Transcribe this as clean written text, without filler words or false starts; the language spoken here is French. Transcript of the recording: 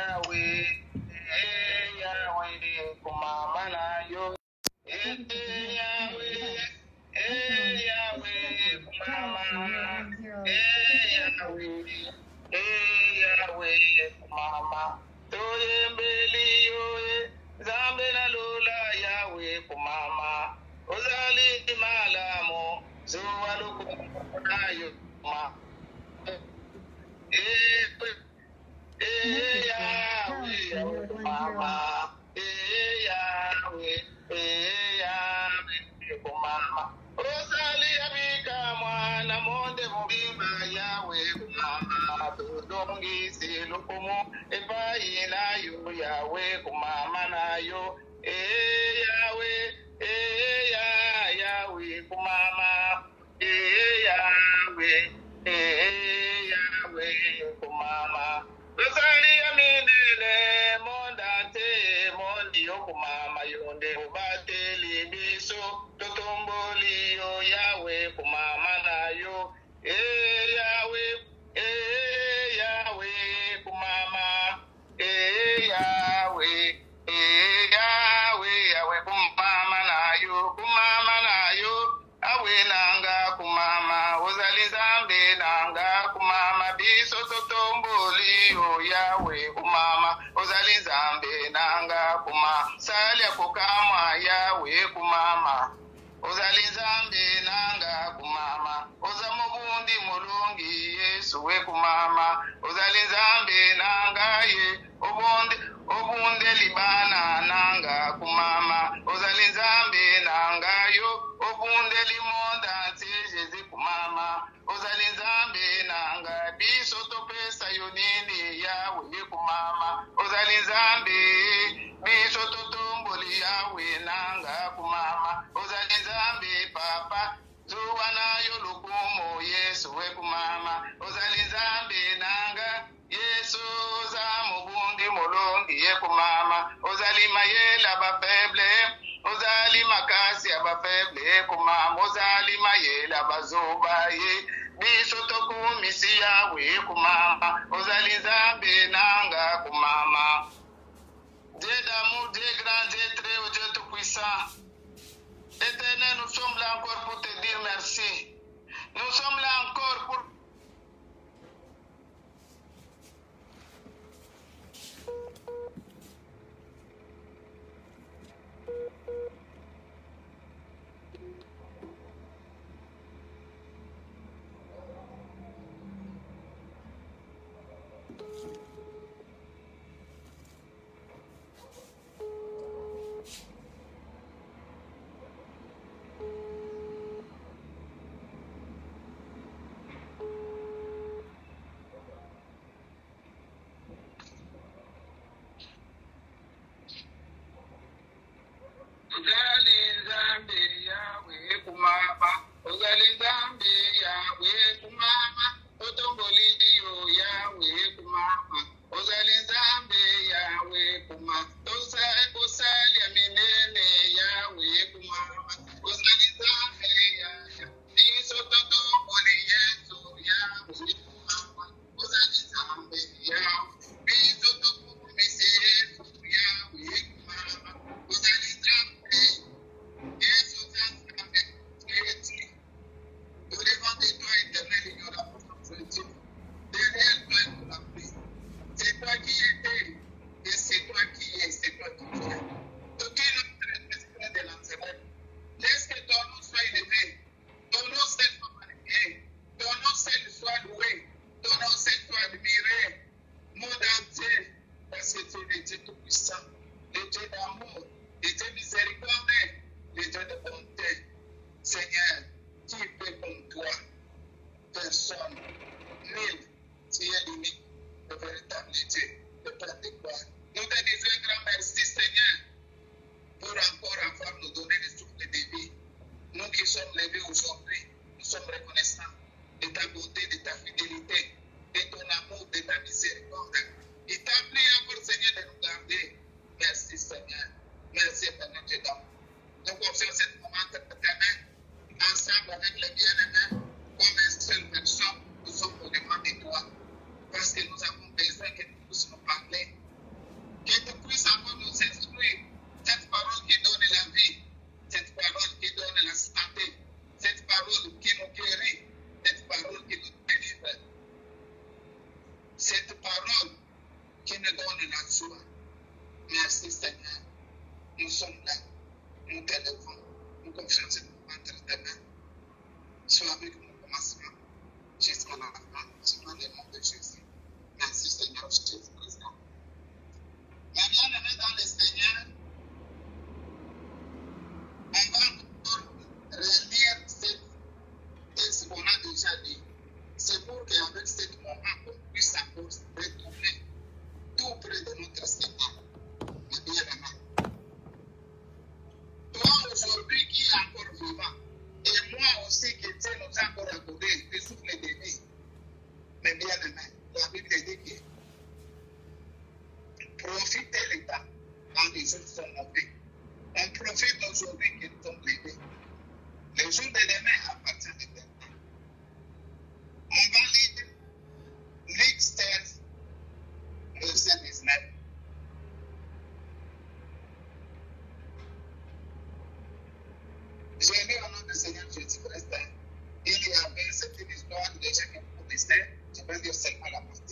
Yahweh, Yahweh, kumama na yo. Yahweh, Yahweh, kumama. Yahweh, Yahweh, kumama. Toye mbeli yoye, zambe na lola Yahweh, kumama. Ozali malamo, zuwalu kumama yo, kumama. Yahweh, kumama. Yahweh, Yahweh, kumama. Ozali abika mwana monde mubimba Yahweh, kumama. Tudongi silukumu ebai nayo Yahweh, kumama nayo. Yahweh, Yahweh, kumama. Yahweh, Yahweh, kumama. Ozali amindele mondante mondi kumama yonde ubate libiso totomboli yo Yahweh kumama nayo. Yahweh, Yahweh, kumama. Yahweh, Yahweh, Yahweh, kumama nayo, awe nanga kumama, ozali zambe nanga kumama, biso totomboli yo Yahweh kumama, ozali zambe nanga kumama, salia kukamwa Yahweh kumama, ozali zambe nanga kumama, ozamubundi mulungi Yesu we kumama, ozali zambe nanga ye, obunde libana nanga kumama, ozali zambe nanga yo, obunde limonda nsejezi kumama, ozali zambe nanga biso topesa yo nini Yahweh kumama, ozali zambe biso totomboli Yahweh nanga kumama, ozali zambe papa zuwa nayo lukumo Yesu we kumama, ozali zambe nanga Yesu za mubundi mulungi ye kumama, ozali mayela bafeble, ozali makasi abafeble kumama, ozali mayela bazoba ye, biso tokumisi Yahweh kumama, ozali zambe nanga kumama. Dieu d'amour, Dieu grand, Dieu très haut, Dieu tout puissant. Éternel, nous sommes là encore pour te dire merci. Nous sommes là encore pour ne donne la joie. Merci Seigneur. Nous sommes là. Nous t'élèvons. Nous confions entre tes mains. Sois avec nous au commencement jusqu'à la fin. Dans le nom de Jésus. Merci Seigneur Jésus-Christ. Mais bien aimé dans le Seigneur, on va encore relire ce texte qu'on a déjà dit. C'est pour qu'avec ce moment, on puisse encore retourner tout près de notre Seigneur. Mais bien aimé. Toi aujourd'hui qui es encore vivant, et moi aussi qui Dieu nous a encore accordé le souffle de vie. Mais bien aimé, la Bible dit que profitez le temps quand les jours sont mauvais. On profite aujourd'hui qu'ils sont levés. Les jours de demain appartiennent à l'éternel. On va lire Luc 16, verset 19. J'ai lu au nom du Seigneur Jésus-Christ. Il y avait cette histoire de gens qui protestaient. Je vais dire seulement la partie.